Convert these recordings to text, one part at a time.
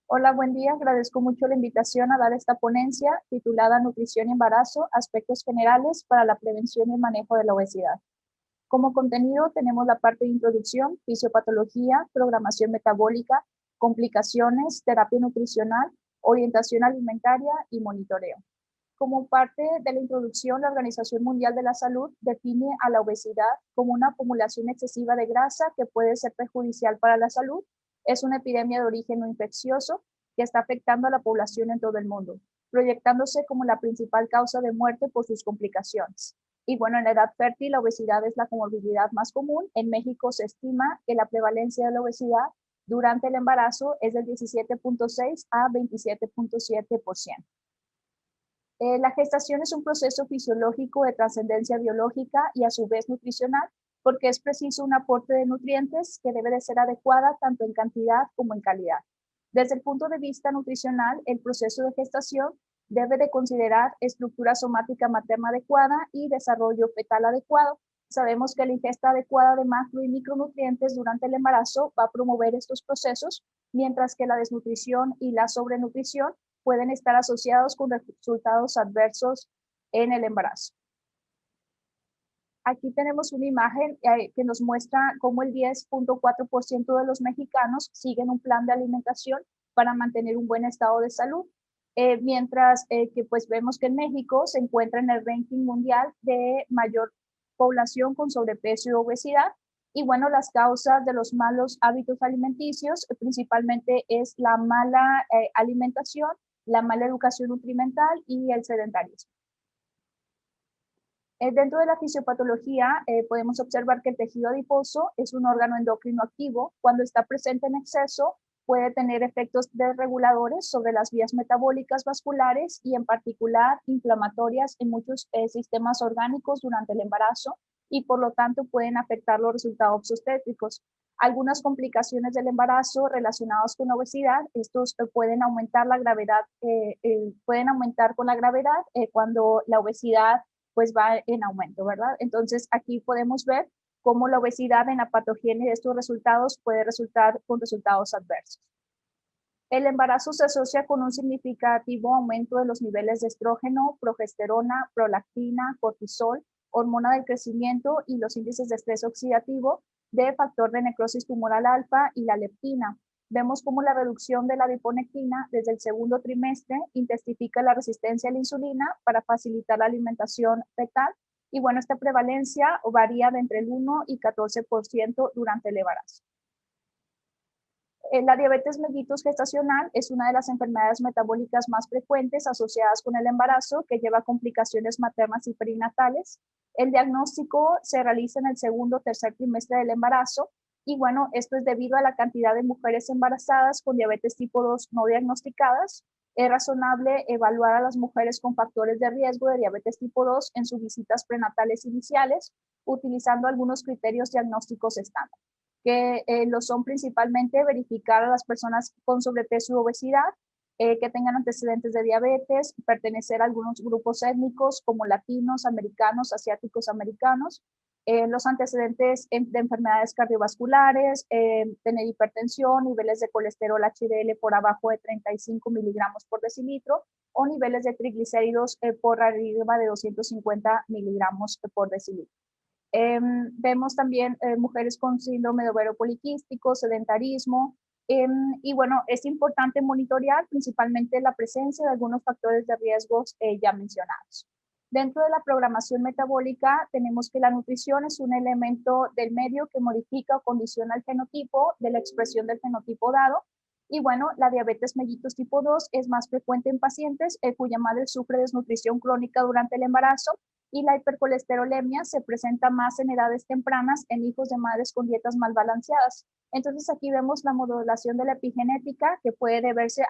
Hola, buen día. Agradezco mucho la invitación a dar esta ponencia titulada Nutrición y embarazo, aspectos generales para la prevención y el manejo de la obesidad. Como contenido tenemos la parte de introducción, fisiopatología, programación metabólica, complicaciones, terapia nutricional, orientación alimentaria y monitoreo. Como parte de la introducción, la Organización Mundial de la Salud define a la obesidad como una acumulación excesiva de grasa que puede ser perjudicial para la salud. Es una epidemia de origen no infeccioso que está afectando a la población en todo el mundo, proyectándose como la principal causa de muerte por sus complicaciones. Y bueno, en la edad fértil, la obesidad es la comorbilidad más común. En México se estima que la prevalencia de la obesidad durante el embarazo es del 17.6 a 27.7%. La gestación es un proceso fisiológico de trascendencia biológica y a su vez nutricional, porque es preciso un aporte de nutrientes que debe de ser adecuada tanto en cantidad como en calidad. Desde el punto de vista nutricional, el proceso de gestación debe de considerar estructura somática materna adecuada y desarrollo fetal adecuado. Sabemos que la ingesta adecuada de macro y micronutrientes durante el embarazo va a promover estos procesos, mientras que la desnutrición y la sobrenutrición pueden estar asociados con resultados adversos en el embarazo. Aquí tenemos una imagen que nos muestra cómo el 10.4% de los mexicanos siguen un plan de alimentación para mantener un buen estado de salud, mientras que pues vemos que en México se encuentra en el ranking mundial de mayor población con sobrepeso y obesidad. Y bueno, las causas de los malos hábitos alimenticios principalmente es la mala alimentación, la mala educación nutrimental y el sedentarismo. Dentro de la fisiopatología podemos observar que el tejido adiposo es un órgano endocrino activo. Cuando está presente en exceso puede tener efectos desreguladores sobre las vías metabólicas vasculares y en particular inflamatorias en muchos sistemas orgánicos durante el embarazo y por lo tanto pueden afectar los resultados obstétricos. Algunas complicaciones del embarazo relacionadas con obesidad, estos pueden aumentar la gravedad, pueden aumentar con la gravedad cuando la obesidad pues va en aumento, ¿verdad? Entonces aquí podemos ver cómo la obesidad en la patogenia de estos resultados puede resultar con resultados adversos. El embarazo se asocia con un significativo aumento de los niveles de estrógeno, progesterona, prolactina, cortisol, hormona del crecimiento y los índices de estrés oxidativo de factor de necrosis tumoral alfa y la leptina. Vemos cómo la reducción de la adiponectina desde el segundo trimestre intensifica la resistencia a la insulina para facilitar la alimentación fetal. Y bueno, esta prevalencia varía de entre el 1 y 14% durante el embarazo. La diabetes mellitus gestacional es una de las enfermedades metabólicas más frecuentes asociadas con el embarazo que lleva complicaciones maternas y perinatales. El diagnóstico se realiza en el segundo o tercer trimestre del embarazo y bueno, esto es debido a la cantidad de mujeres embarazadas con diabetes tipo 2 no diagnosticadas. Es razonable evaluar a las mujeres con factores de riesgo de diabetes tipo 2 en sus visitas prenatales iniciales, utilizando algunos criterios diagnósticos estándar que lo son principalmente verificar a las personas con sobrepeso y obesidad, que tengan antecedentes de diabetes, pertenecer a algunos grupos étnicos como latinos, americanos, asiáticos americanos, los antecedentes de enfermedades cardiovasculares, tener hipertensión, niveles de colesterol HDL por abajo de 35 miligramos por decilitro o niveles de triglicéridos por arriba de 250 miligramos por decilitro. Vemos también mujeres con síndrome de ovario poliquístico, sedentarismo, y bueno, es importante monitorear principalmente la presencia de algunos factores de riesgos ya mencionados. Dentro de la programación metabólica tenemos que la nutrición es un elemento del medio que modifica o condiciona el fenotipo de la expresión del fenotipo dado. Y bueno, la diabetes mellitus tipo 2 es más frecuente en pacientes cuya madre sufre desnutrición crónica durante el embarazo y la hipercolesterolemia se presenta más en edades tempranas en hijos de madres con dietas mal balanceadas. Entonces aquí vemos la modulación de la epigenética que puede deberse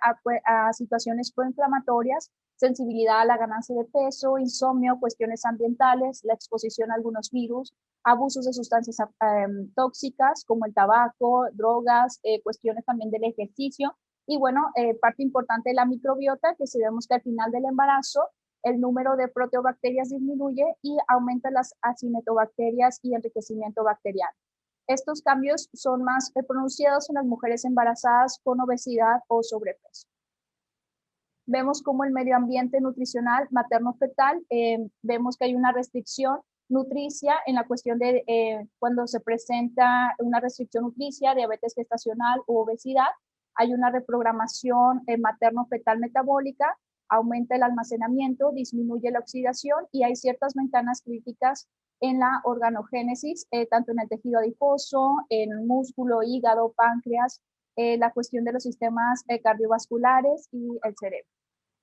a situaciones proinflamatorias, sensibilidad a la ganancia de peso, insomnio, cuestiones ambientales, la exposición a algunos virus, abusos de sustancias tóxicas como el tabaco, drogas, cuestiones también del ejercicio. Y bueno, parte importante de la microbiota, que si vemos que al final del embarazo el número de proteobacterias disminuye y aumenta las acinetobacterias y enriquecimiento bacteriano. Estos cambios son más pronunciados en las mujeres embarazadas con obesidad o sobrepeso. Vemos como el medio ambiente nutricional materno-fetal, vemos que hay una restricción nutricia en la cuestión de cuando se presenta una restricción nutricia, diabetes gestacional u obesidad, hay una reprogramación materno-fetal metabólica, aumenta el almacenamiento, disminuye la oxidación y hay ciertas ventanas críticas en la organogénesis, tanto en el tejido adiposo, en el músculo, hígado, páncreas, la cuestión de los sistemas cardiovasculares y el cerebro.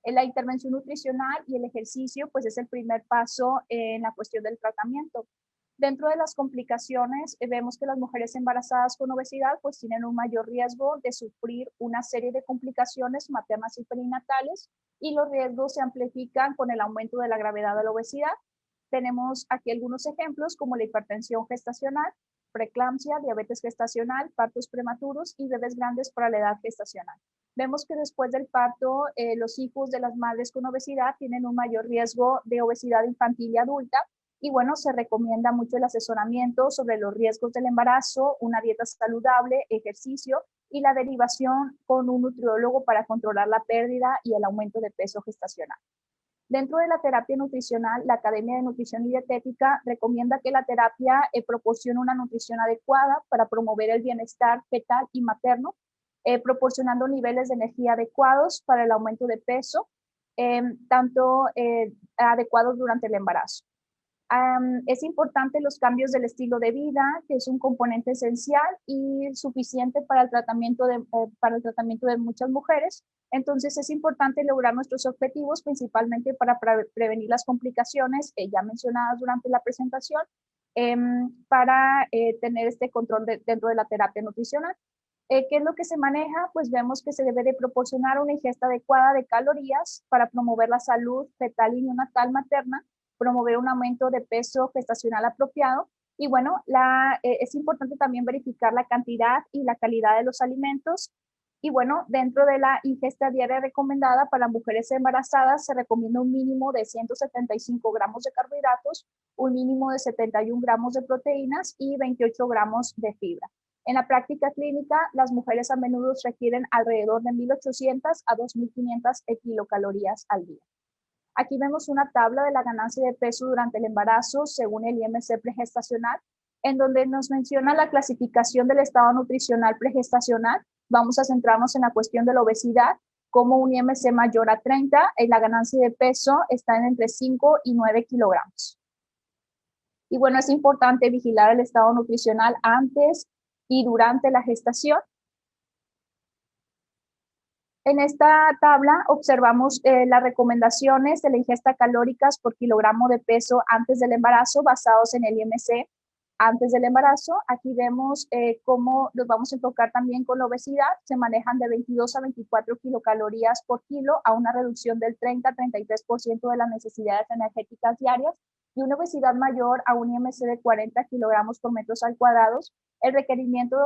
La intervención nutricional y el ejercicio, pues es el primer paso en la cuestión del tratamiento. Dentro de las complicaciones, vemos que las mujeres embarazadas con obesidad pues tienen un mayor riesgo de sufrir una serie de complicaciones maternas y perinatales y los riesgos se amplifican con el aumento de la gravedad de la obesidad. Tenemos aquí algunos ejemplos como la hipertensión gestacional, preeclampsia, diabetes gestacional, partos prematuros y bebés grandes para la edad gestacional. Vemos que después del parto, los hijos de las madres con obesidad tienen un mayor riesgo de obesidad infantil y adulta. Y bueno, se recomienda mucho el asesoramiento sobre los riesgos del embarazo, una dieta saludable, ejercicio y la derivación con un nutriólogo para controlar la pérdida y el aumento de peso gestacional. Dentro de la terapia nutricional, la Academia de Nutrición y Dietética recomienda que la terapia proporcione una nutrición adecuada para promover el bienestar fetal y materno, proporcionando niveles de energía adecuados para el aumento de peso, tanto adecuados durante el embarazo. Es importante los cambios del estilo de vida, que es un componente esencial y suficiente para el tratamiento de muchas mujeres. Entonces es importante lograr nuestros objetivos, principalmente para prevenir las complicaciones ya mencionadas durante la presentación, para tener este control dentro de la terapia nutricional. ¿Qué es lo que se maneja? Pues vemos que se debe de proporcionar una ingesta adecuada de calorías para promover la salud fetal y neonatal materna, promover un aumento de peso gestacional apropiado. Y bueno, es importante también verificar la cantidad y la calidad de los alimentos. Y bueno, dentro de la ingesta diaria recomendada para mujeres embarazadas se recomienda un mínimo de 175 gramos de carbohidratos, un mínimo de 71 gramos de proteínas y 28 gramos de fibra. En la práctica clínica, las mujeres a menudo requieren alrededor de 1.800 a 2.500 kilocalorías al día. Aquí vemos una tabla de la ganancia de peso durante el embarazo según el IMC pregestacional, en donde nos menciona la clasificación del estado nutricional pregestacional. Vamos a centrarnos en la cuestión de la obesidad, como un IMC mayor a 30, la ganancia de peso está en entre 5 y 9 kilogramos. Y bueno, es importante vigilar el estado nutricional antes y durante la gestación. En esta tabla observamos las recomendaciones de la ingesta calóricas por kilogramo de peso antes del embarazo basados en el IMC antes del embarazo. Aquí vemos cómo nos vamos a enfocar también con la obesidad. Se manejan de 22 a 24 kilocalorías por kilo a una reducción del 30 a 33% de las necesidades energéticas diarias y una obesidad mayor a un IMC de 40 kilogramos por metros al cuadrados. El requerimiento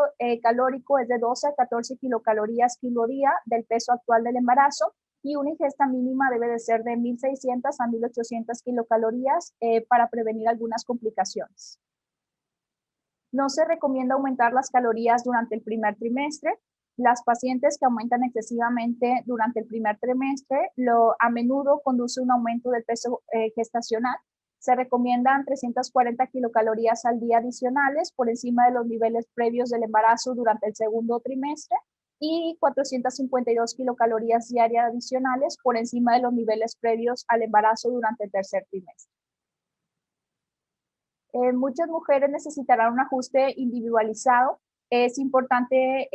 calórico es de 12 a 14 kilocalorías kilo día del peso actual del embarazo y una ingesta mínima debe de ser de 1.600 a 1.800 kilocalorías para prevenir algunas complicaciones. No se recomienda aumentar las calorías durante el primer trimestre. Las pacientes que aumentan excesivamente durante el primer trimestre a menudo conduce a un aumento del peso gestacional. Se recomiendan 340 kilocalorías al día adicionales por encima de los niveles previos del embarazo durante el segundo trimestre y 452 kilocalorías diarias adicionales por encima de los niveles previos al embarazo durante el tercer trimestre. Muchas mujeres necesitarán un ajuste individualizado. Es importante,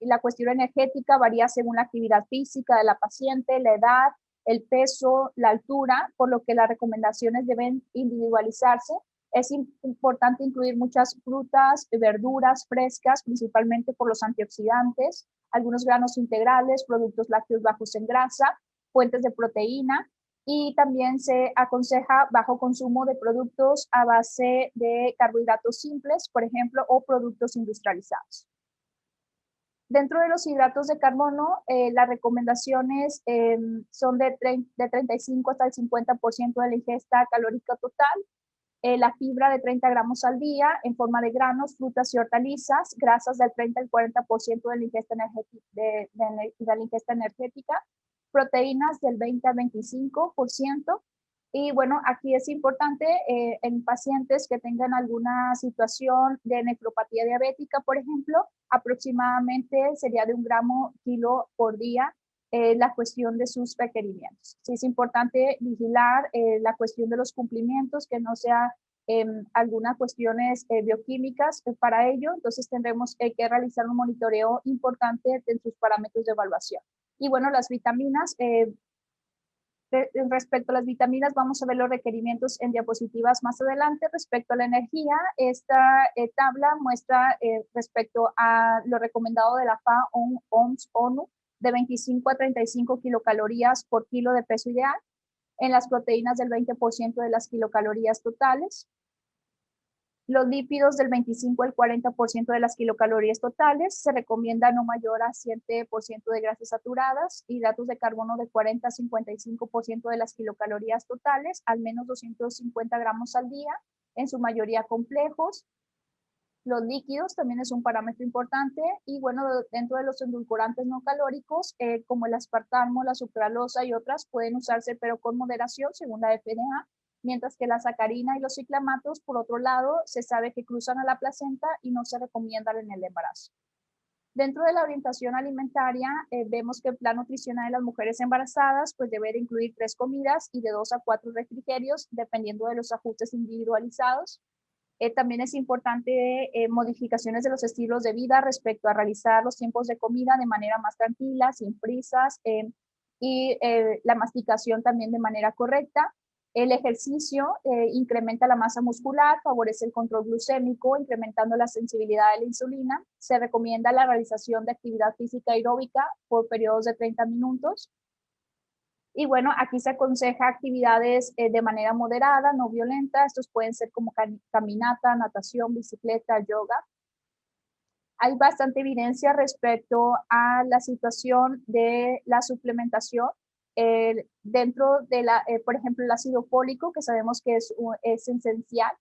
la cuestión energética varía según la actividad física de la paciente, la edad, el peso, la altura, por lo que las recomendaciones deben individualizarse. Es importante incluir muchas frutas, verduras frescas, principalmente por los antioxidantes, algunos granos integrales, productos lácteos bajos en grasa, fuentes de proteína, y también se aconseja bajo consumo de productos a base de carbohidratos simples, por ejemplo, o productos industrializados. Dentro de los hidratos de carbono, las recomendaciones son de 35 hasta el 50% de la ingesta calórica total. La fibra de 30 gramos al día en forma de granos, frutas y hortalizas, grasas del 30 al 40% de la ingesta energética, proteínas del 20 al 25%. Y bueno, aquí es importante en pacientes que tengan alguna situación de nefropatía diabética, por ejemplo, aproximadamente sería de 1 gramo/kilo por día la cuestión de sus requerimientos. Sí es importante vigilar la cuestión de los cumplimientos, que no sea algunas cuestiones bioquímicas para ello, entonces tendremos que realizar un monitoreo importante de sus parámetros de evaluación. Y bueno, las vitaminas, respecto a las vitaminas, vamos a ver los requerimientos en diapositivas más adelante. Respecto a la energía, esta tabla muestra respecto a lo recomendado de la FAO-OMS-ONU de 25 a 35 kilocalorías por kilo de peso ideal, en las proteínas del 20% de las kilocalorías totales, los lípidos del 25 al 40% de las kilocalorías totales, se recomienda no mayor a 7% de grasas saturadas, hidratos de carbono de 40 a 55% de las kilocalorías totales, al menos 250 gramos al día, en su mayoría complejos. Los líquidos también es un parámetro importante y bueno, dentro de los endulcorantes no calóricos, como el aspartamo, la sucralosa y otras, pueden usarse pero con moderación según la FDA, mientras que la sacarina y los ciclamatos, por otro lado, se sabe que cruzan a la placenta y no se recomiendan en el embarazo. Dentro de la orientación alimentaria, vemos que el plan nutricional de las mujeres embarazadas pues debe incluir 3 comidas y de 2 a 4 refrigerios, dependiendo de los ajustes individualizados. También es importante modificaciones de los estilos de vida respecto a realizar los tiempos de comida de manera más tranquila, sin prisas, y la masticación también de manera correcta. El ejercicio incrementa la masa muscular, favorece el control glucémico, incrementando la sensibilidad de la insulina. Se recomienda la realización de actividad física aeróbica por periodos de 30 minutos. Y bueno, aquí se aconseja actividades de manera moderada, no violenta. Estos pueden ser como caminata, natación, bicicleta, yoga. Hay bastante evidencia respecto a la situación de la suplementación. Dentro de por ejemplo, el ácido fólico, que sabemos que es esencial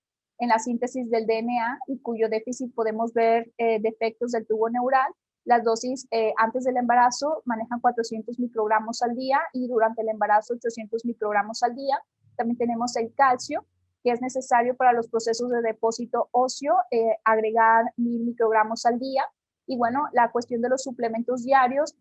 en la síntesis del DNA y cuyo déficit podemos ver defectos del tubo neural. Las dosis antes del embarazo manejan 400 microgramos al día y durante el embarazo 800 microgramos al día. También tenemos el calcio, que es necesario para los procesos de depósito óseo, agregar 1000 microgramos al día. Y bueno, la cuestión de los suplementos diarios,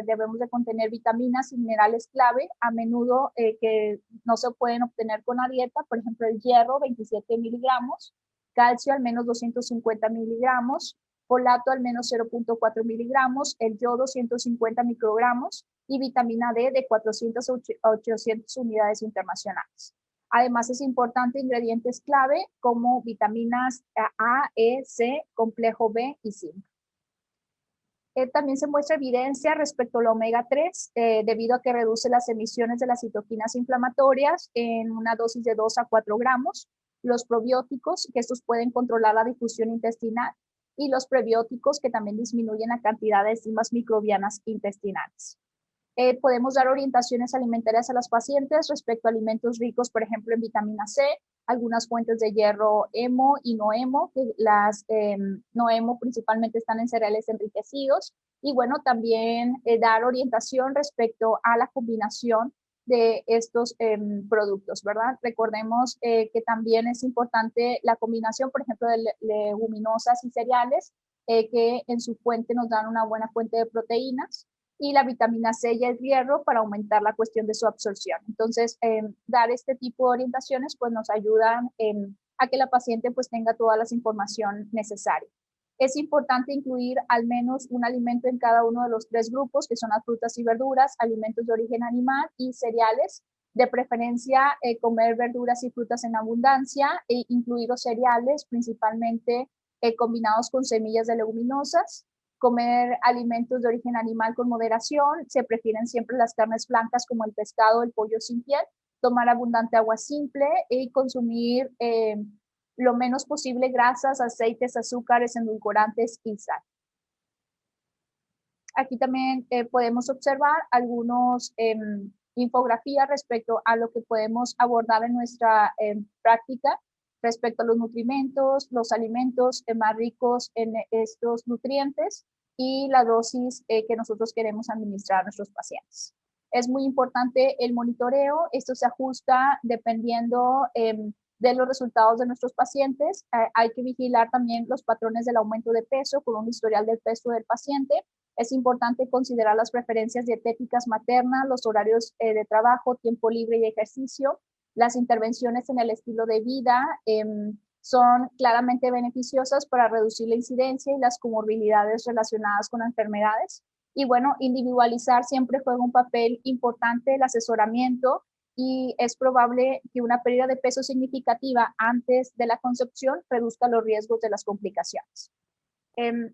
debemos de contener vitaminas y minerales clave, a menudo que no se pueden obtener con la dieta, por ejemplo el hierro, 27 miligramos, calcio al menos 250 miligramos, folato al menos 0.4 miligramos, el yodo 150 microgramos y vitamina D de 400 a 800 unidades internacionales. Además, es importante ingredientes clave como vitaminas A, E, C, complejo B y zinc. También se muestra evidencia respecto al omega 3, debido a que reduce las emisiones de las citoquinas inflamatorias en una dosis de 2 a 4 gramos. Los probióticos, que estos pueden controlar la difusión intestinal, y los prebióticos, que también disminuyen la cantidad de enzimas microbianas intestinales. Podemos dar orientaciones alimentarias a las pacientes respecto a alimentos ricos, por ejemplo, en vitamina C, algunas fuentes de hierro hemo y no hemo, que las no hemo principalmente están en cereales enriquecidos. Y bueno, también dar orientación respecto a la combinación de estos productos, ¿verdad? Recordemos que también es importante la combinación, por ejemplo, de leguminosas y cereales, que en su fuente nos dan una buena fuente de proteínas, y la vitamina C y el hierro para aumentar la cuestión de su absorción. Entonces, dar este tipo de orientaciones pues nos ayudan a que la paciente pues tenga toda la información necesaria. Es importante incluir al menos un alimento en cada uno de los 3 grupos, que son las frutas y verduras, alimentos de origen animal y cereales. De preferencia, comer verduras y frutas en abundancia e incluir los cereales, principalmente combinados con semillas de leguminosas. Comer alimentos de origen animal con moderación, se prefieren siempre las carnes blancas como el pescado, el pollo sin piel, tomar abundante agua simple y consumir lo menos posible grasas, aceites, azúcares, endulcorantes y sal. Aquí también podemos observar algunos infografías respecto a lo que podemos abordar en nuestra práctica. respecto a los nutrimentos, los alimentos más ricos en estos nutrientes y la dosis que nosotros queremos administrar a nuestros pacientes. Es muy importante el monitoreo, esto se ajusta dependiendo de los resultados de nuestros pacientes. Hay que vigilar también los patrones del aumento de peso con un historial del peso del paciente. Es importante considerar las preferencias dietéticas maternas, los horarios de trabajo, tiempo libre y ejercicio. Las intervenciones en el estilo de vida son claramente beneficiosas para reducir la incidencia y las comorbilidades relacionadas con enfermedades. Y bueno, individualizar siempre juega un papel importante el asesoramiento y es probable que una pérdida de peso significativa antes de la concepción reduzca los riesgos de las complicaciones.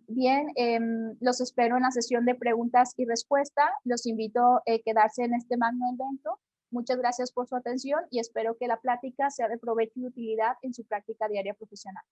Bien, los espero en la sesión de preguntas y respuestas. Los invito a quedarse en este magno evento. Muchas gracias por su atención y espero que la plática sea de provecho y utilidad en su práctica diaria profesional.